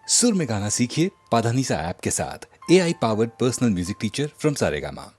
सुर में गाना सीखिए पाधानीसा ऐप के साथ। AI powered personal music teacher from Saregama.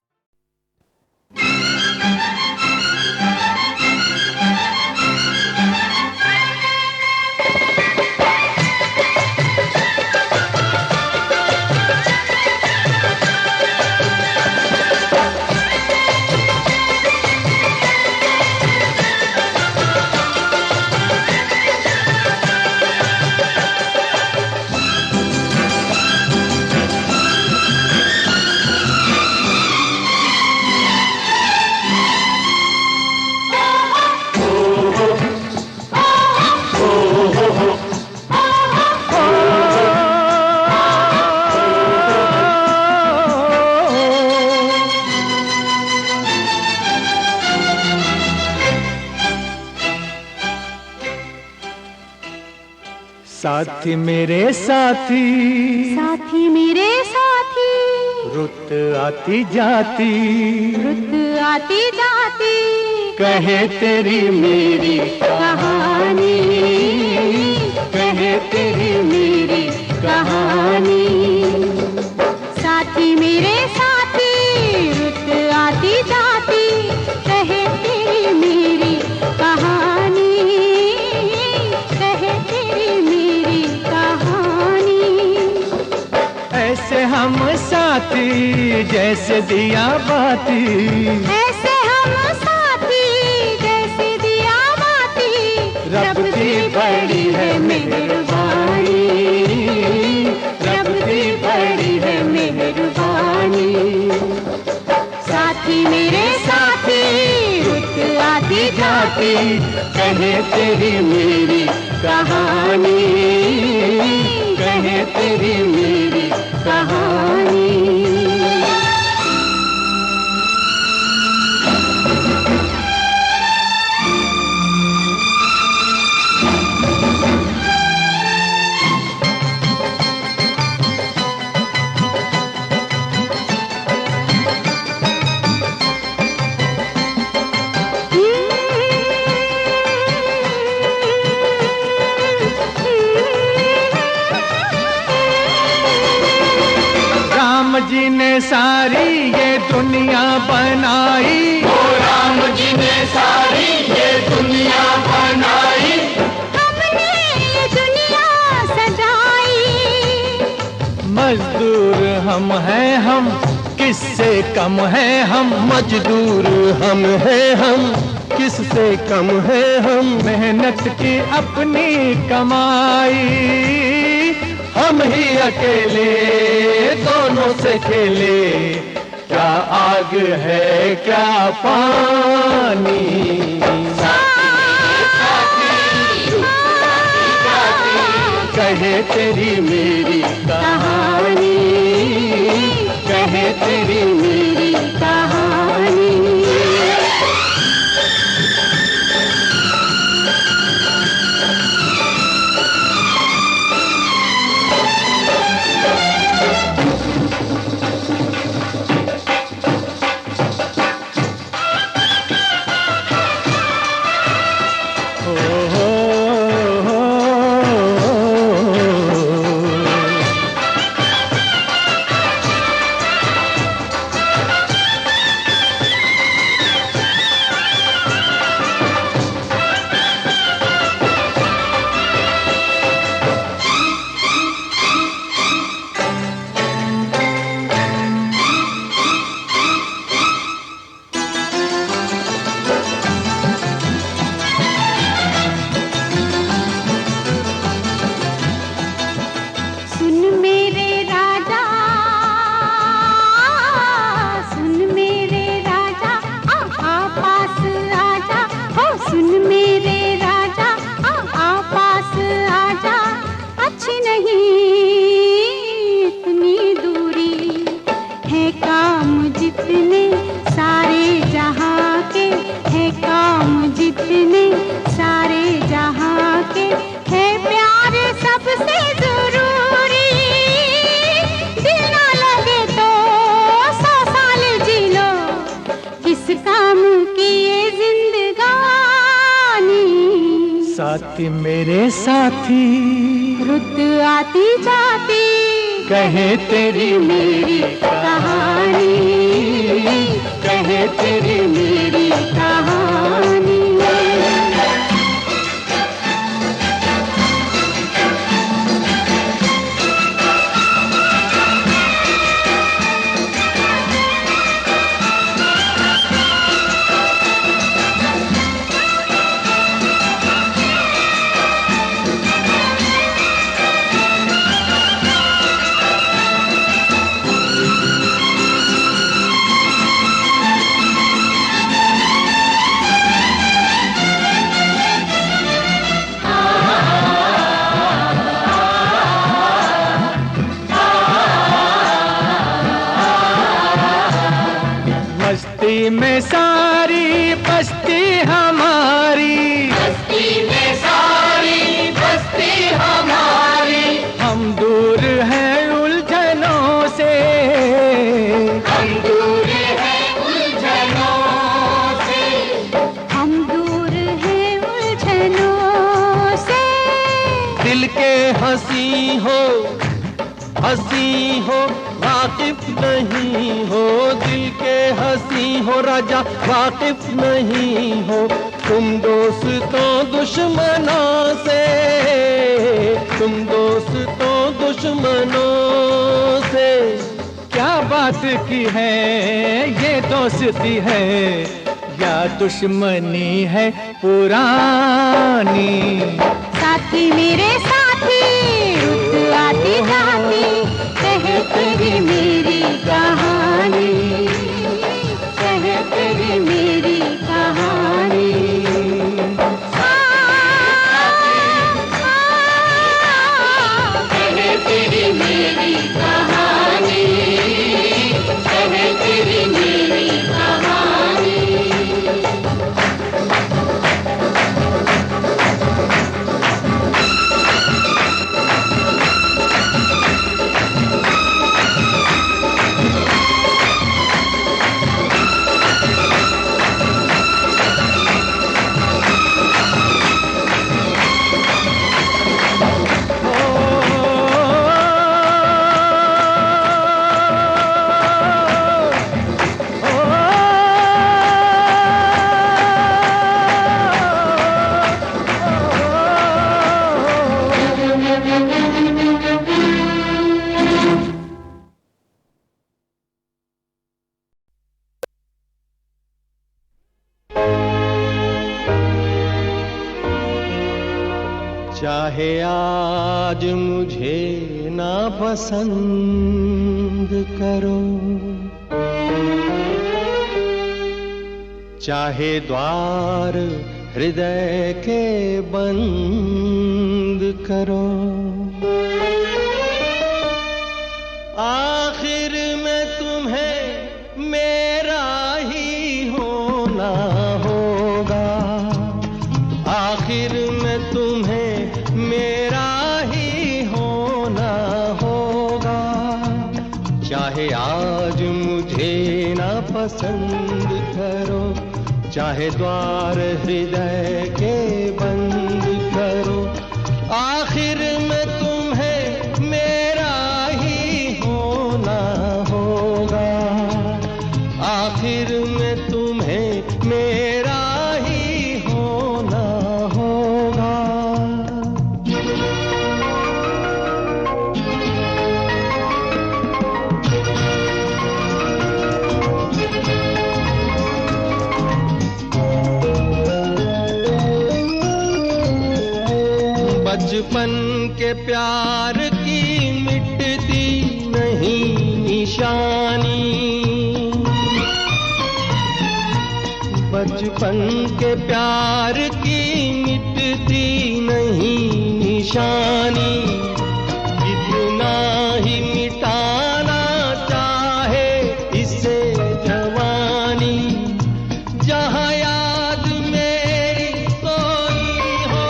साथी मेरे साथी, साथी मेरे साथी, रुत आती जाती, रुत आती जाती, कहे तेरी मेरी कहानी, कहे तेरी मेरी कहानी। साथी मेरे साथी, रुत आती जाती, कहे तेरी मेरी कहानी, कहे तेरी मेरी कहानी। ऐसे हम साथी जैसे दिया बाती, ऐसे हम साथी जैसे दिया बाती, रब की बड़ी है मेहरबानी, रब की बड़ी है मेहरबानी। साथी मेरे साथी, रुत आती जाती, कहे तेरी मेरी कहानी, कहे तेरी मेरी कहानी। राम जी ने सारी ये दुनिया बनाई, ओ राम जी ने सारी ये दुनिया बनाई, हमने ये दुनिया सजाई। मजदूर हम हैं हम, किससे कम है हम, मजदूर हम हैं हम, किससे कम है हम, मेहनत की अपनी कमाई, हम ही अकेले दोनों से खेले, क्या आग है क्या पानी। कहे तेरी मेरी कहानी, कहे तेरी मेरी कहानी। सुन मेरे राजा, सुन मेरे राजा, आ पास आजा, हो सुन मेरे राजा, आ पास आजा। अच्छी नहीं इतनी दूरी, है काम जितने सारे जहां के, है काम जितने सारे जहां के, है प्यार सबसे जरूरी। दिल ना लगे तो 100 साल जी लो, किस काम की ये जिंदगानी। साथी मेरे साथी, रुत आती जाती कहे तेरी मेरी कहानी, कहे तेरी मेरी कहानी। बस्ती में सारी बस्ती हमारी, बस्ती में सारी बस्ती हमारी, हम दूर हैं उलझनों से, हम दूर हैं उलझनों से, हम दूर हैं उलझनों से। दिल के हंसी हो वाकिफ नहीं हो, दिल के हंसी हो राजा वाकिफ नहीं हो, तुम दोस्तों दुश्मनों से, तुम दोस्तों दुश्मनों से। क्या बात की है ये दोस्ती है या दुश्मनी है पुरानी। साथी मेरे साथी रुत आती जाती कहे तेरी मेरी कहानी, कहे तेरी मेरी कहानी। कहे तेरी मेरी कहानी, कहे तेरी मेरी कहानी। चाहे आज मुझे ना पसंद करो, चाहे द्वार हृदय के बंद करो, आखिर में तुम्हें मेरा ही होना होगा, आखिर में तुम्हें मेरा ही होना होगा। चाहे आज मुझे ना पसंद करो, चाहे द्वार हृदय के बंद करो, आखिर में तुम्हें मेरा ही होना होगा, आखिर में तुम्हें मेरा ही होना होगा। बचपन के प्यार की मिटती नहीं निशानी, बचपन के प्यार की मिटती नहीं निशानी, कितना ही मिटाना चाहे इसे जवानी, जहाँ याद मेरी सोई हो,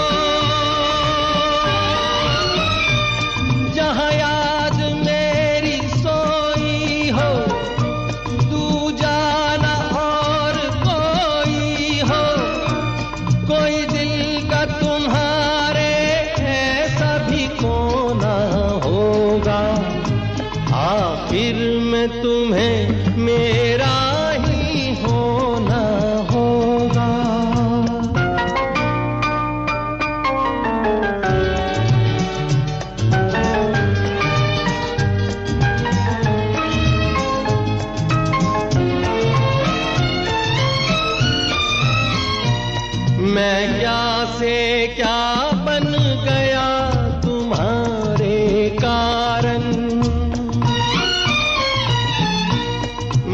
जहाँ याद मेरी सोई हो, दूजा ना और कोई हो, कोई दिल का तुम्हारे ऐसा भी कोई में तुम्हें मेरा ही होना होगा। मैं क्या से क्या बन गया तुम्हारे कारण,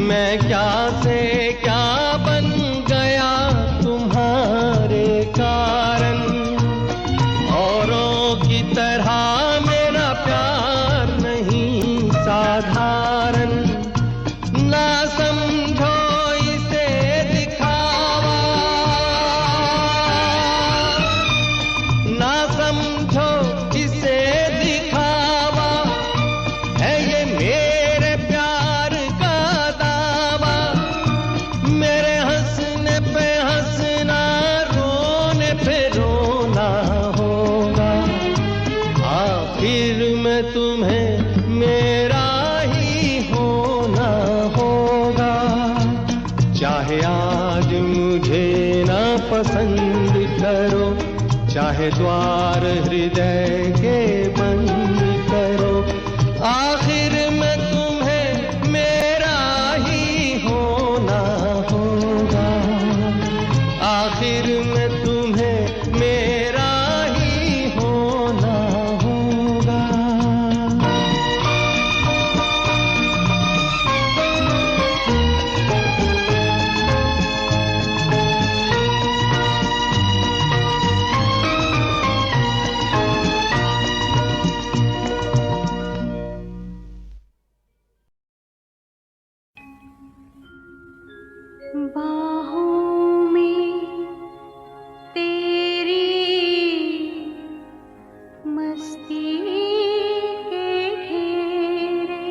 मैं क्या से क्या बन गया तुम्हारे कारण। औरों की तरह मेरा प्यार नहीं साधारण, ना समझो इसे दिखावा, ना समझो इसे दिखावा, है ये मेरे प्यार का दावा। मेरे हंसने पे हंसना, रोने पे रोना होगा। आखिर में तुम्हें मेरा ही होना होगा। चाहे आज मुझे ना पसंद करो, चाहे द्वार हृदय के बंद करो, आखिर में तुम्हें मेरा ही होना होगा। आखिर में तुम्हें मेरा ही होना होगा। बाहों में तेरी मस्ती के घेरे,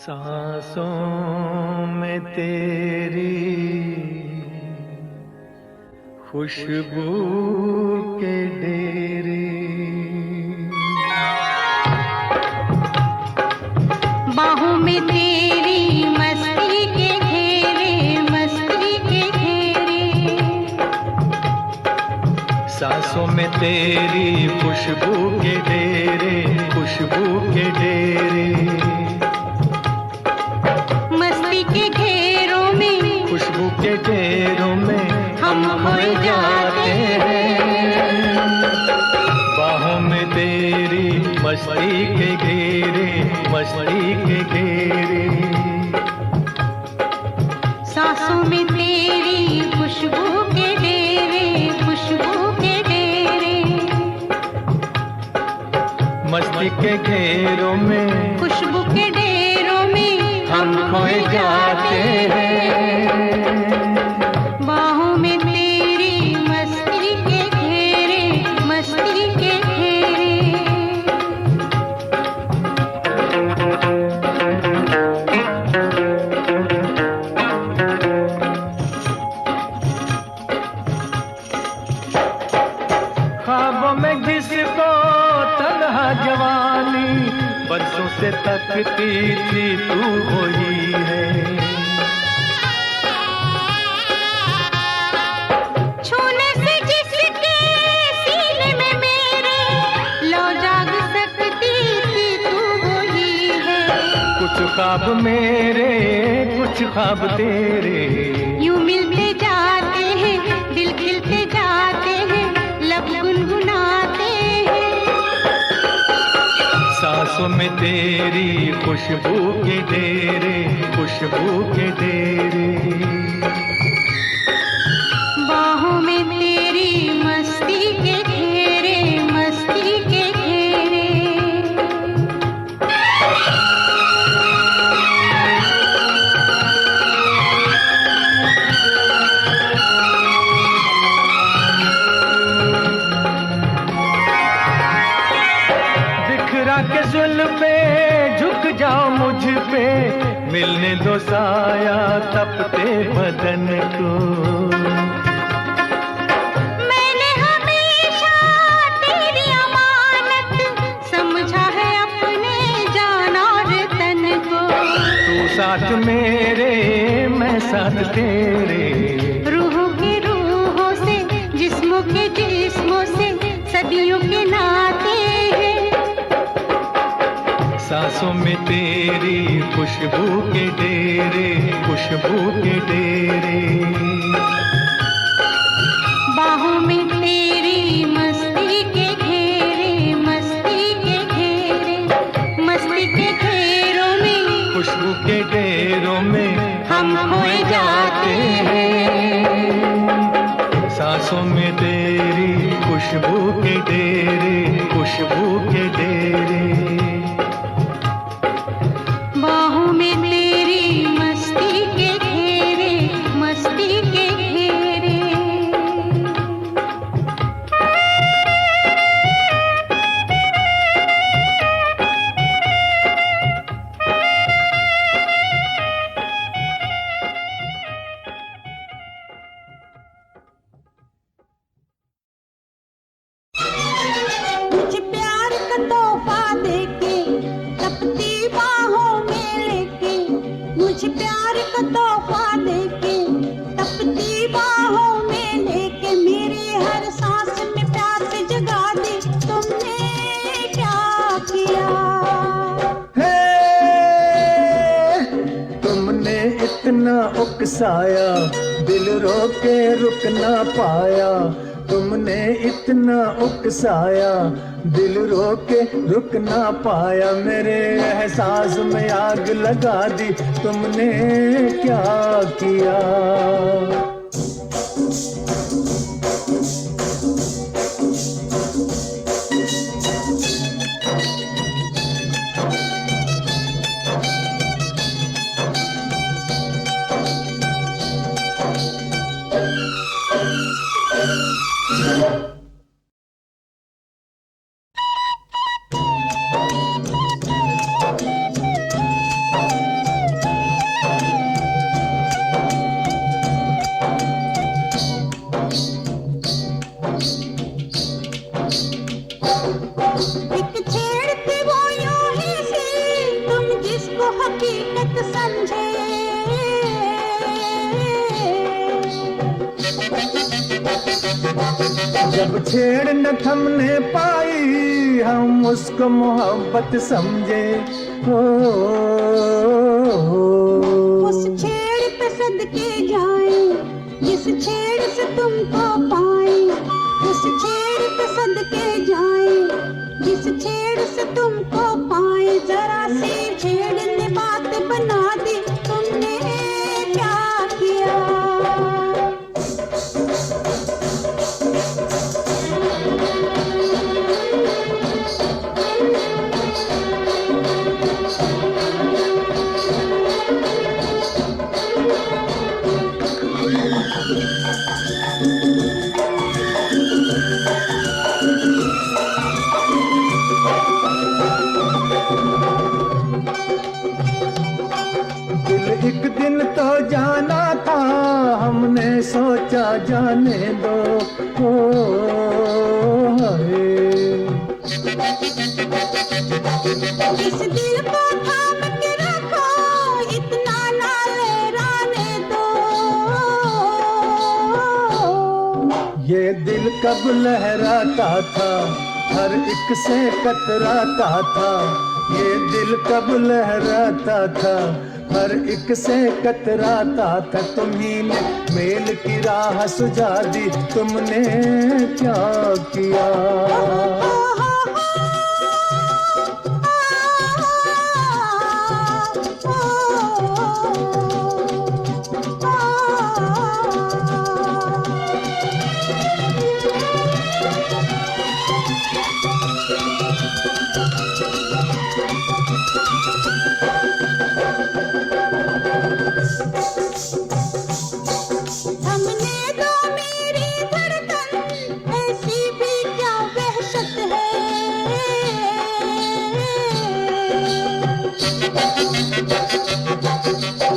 सांसों में तेरी खुशबू के डेरे, बाहों में तेरी मस्ती के घेरे, मस्ती के घेरे, सांसों में तेरी खुशबू के डेरे, खुशबू के डेरे, मस्ती के घेरों में, खुशबू के डेरों में हम खोए जाते हैं। बाहों में तेरी मस्ती के घेरे, मस्ती के घेरे, सांसों में तेरी खुशबू के डेरे, खुशबू के डेरे, मस्ती के घेरों में, खुशबू के डेरों में हम खोए जाते हैं। बाहों में तेरी मस्ती के घेरे, मस्ती के घेरे। ख्वाबों में जिसको तन्हा जवानी बरसों से तकती थी, तू वही है। छूने से जिसके सीने में मेरे लो जाग सकती थी, तू वही है। कुछ ख्वाब मेरे, कुछ ख्वाब तेरे, यूं मिलते जाते हैं, दिल खिलते जाते हैं, लब गुनगुनाते हैं। सांसों में तेरी खुशबू के डेरे, खुशबू के डेरे, बाहों में तेरी मस्ती के घेरे, मस्ती के घेरे। बिखरा के जुल्फे झुक जाओ मुझ पे, मिलने दो साया तपते बदन को। मैंने हमेशा तेरी अमानत समझा है अपने साथ मेरे मैं साथ तेरे, रूहों के रूहों से जिस्मों के जिस्मों से सदियों के नाते हैं। सांसों में तेरी खुशबू के डेरे, खुशबू के डेरे, बाहों में तेरी मस्ती के घेरे, मस्ती के घेरे, मस्ती के घेरों में, खुशबू के डेरों में हम खोए जाते हैं। सांसों में तेरी खुशबू के डेरे, खुशबू के डेरे, बाहों में तेरी मस्ती के घेरे, मस्ती के घेरे। मुझे प्यार का तोहफा देके तपती बाहों में लेके, मुझे प्यार का तोहफा देके तपती बाहों में लेके, मेरे हर सांस में प्यास जगा दी तुमने क्या किया। हे तुमने इतना उकसाया, दिल रोके रुक ना पाया। तुमने इतना उकसाया, दिल रोके रुक ना पाया। मेरे एहसास में आग लगा दी तुमने क्या किया। एक छेड़ती वो यूं ही सी, तुम जिसको हकीकत समझे। जब छेड़ न थमने पाई, हम उसको मोहब्बत समझे। उस छेड़ पे सदके जाए जिस छेड़ से तुमको पाए, उस छेड़ पे सदके जाए जिस छेड़ से तुमको पाए। जरा सी छेड़ ने बात बना दी तुमने क्या किया। दिल एक दिन तो जाना था, हमने सोचा जाने दो। हाय इस दिल को थाम के रखो, इतना ना लहराने दो। ये दिल कब लहराता था, हर एक से कतराता था। ये दिल कब लहराता था, हर एक से कतराता था। तुम्ही ने मेल की राह सुझा दी तुमने क्या किया। हमने दो मेरी धड़कन, ऐसी भी क्या वहशत है।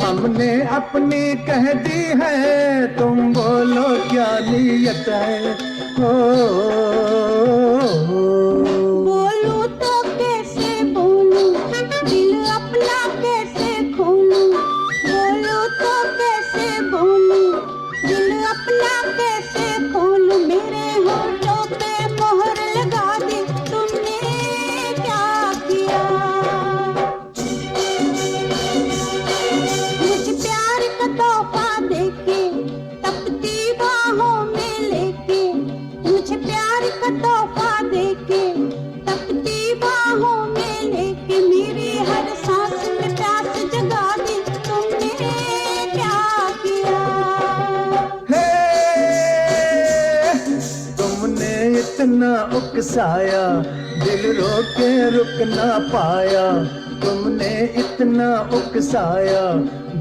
हमने अपनी कह दी है, तुम बोलो क्या नीयत है। बोलूं तो कैसे बोलूं, दिल अपना कैसे खोलूं। बरसाया, दिल रोके रुक ना पाया, तुमने इतना उकसाया,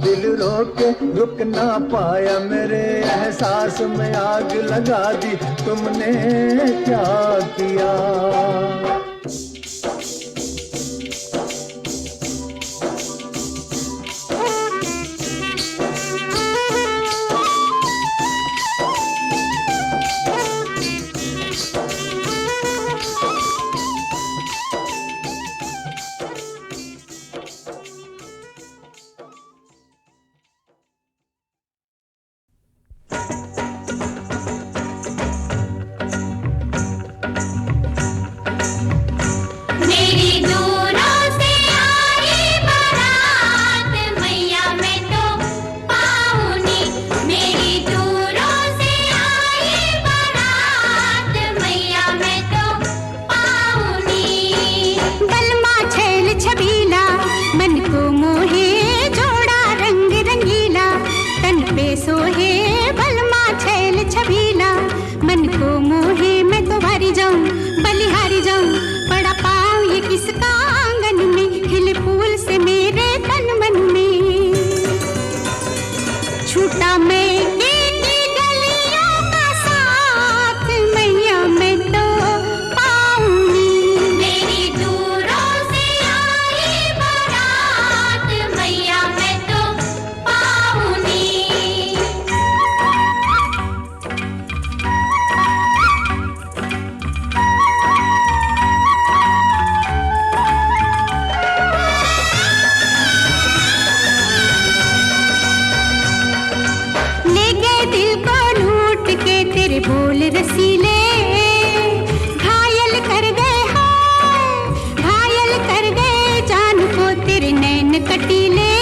दिल रोके रुक ना पाया, मेरे एहसास में आग लगा दी, तुमने क्या किया। मेरी दूरों से आई बारात मैया मैं तो पाऊनी, मेरी दूरों से आई बारात मैया मैं तो पाऊनी। बलमा छैल छबीला मन को मोहे जोड़ा रंग रंगीला, तन पे सोहे बलमा छैल छबीला मन को मोहे, मैं तो हारी जाऊं बलिहारी जाऊं, पड़ा पाऊं ये किसका आंगन में, खिले फूल से मेरे तन मन में। छूटा मैं की गलियों का साथ मैया मैं तो पाऊंगी, मेरी दूरों से आई बारात मैया मैं तो पाऊंगी। ले गए दिल को लूट के तेरे बोल रसीले, घायल कर गए हाय घायल कर गए जान को तेरे नैन कटीले।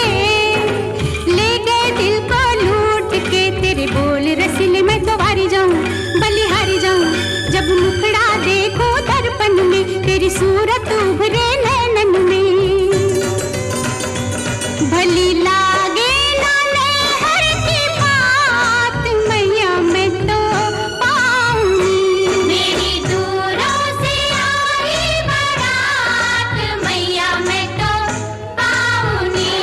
ले गए दिल को लूट के तेरे बोल रसीले, मैं तो हारी जाऊं बलिहारी जाऊं, जब मुखड़ा देखो दर्पण में तेरी सूरत उभरे नैनन में। भली लागे ना नहर की बात मैया मैं तो पाऊंगी, मेरी दूरों से आई बारात मैया मैं तो पाऊंगी।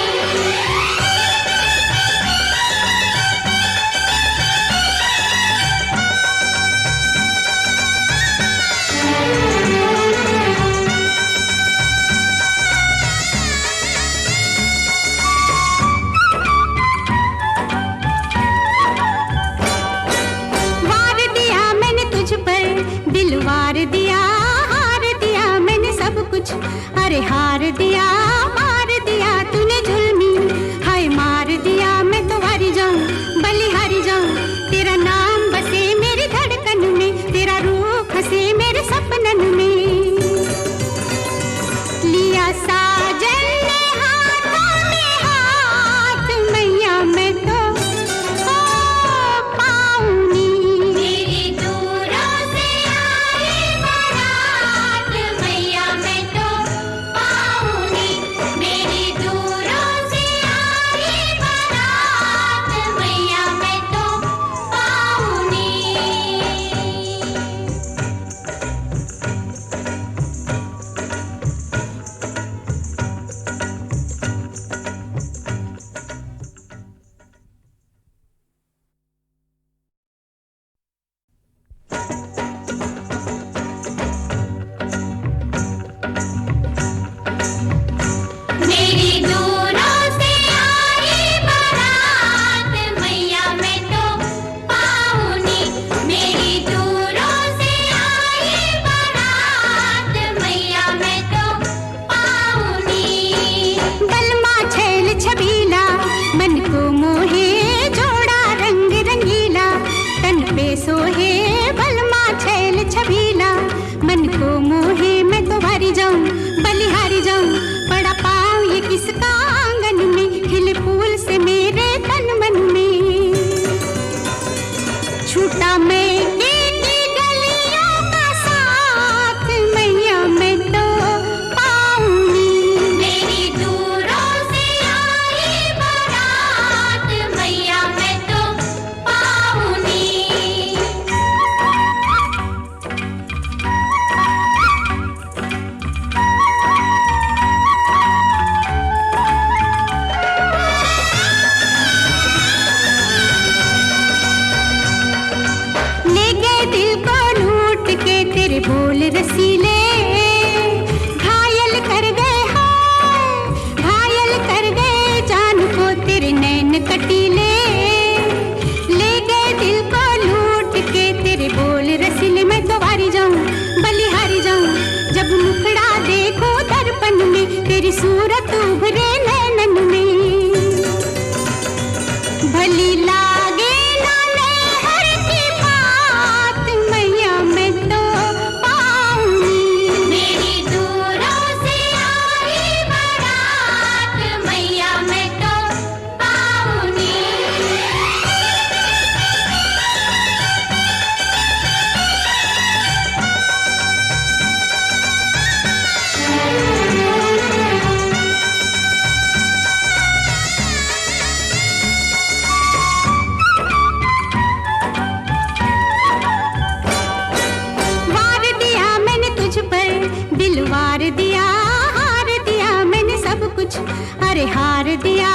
तेरी सूरत उभरे नैनन में, भली लागे ना नहर की बात, मैया मैं तो पाऊंगी। मेरी दूरों से आई बारात, मैया मैं तो पाऊंगी। वार दिया मैंने तुझ पर, दिल वार दिया, हार दिया मैंने सब कुछ, अरे हार दिया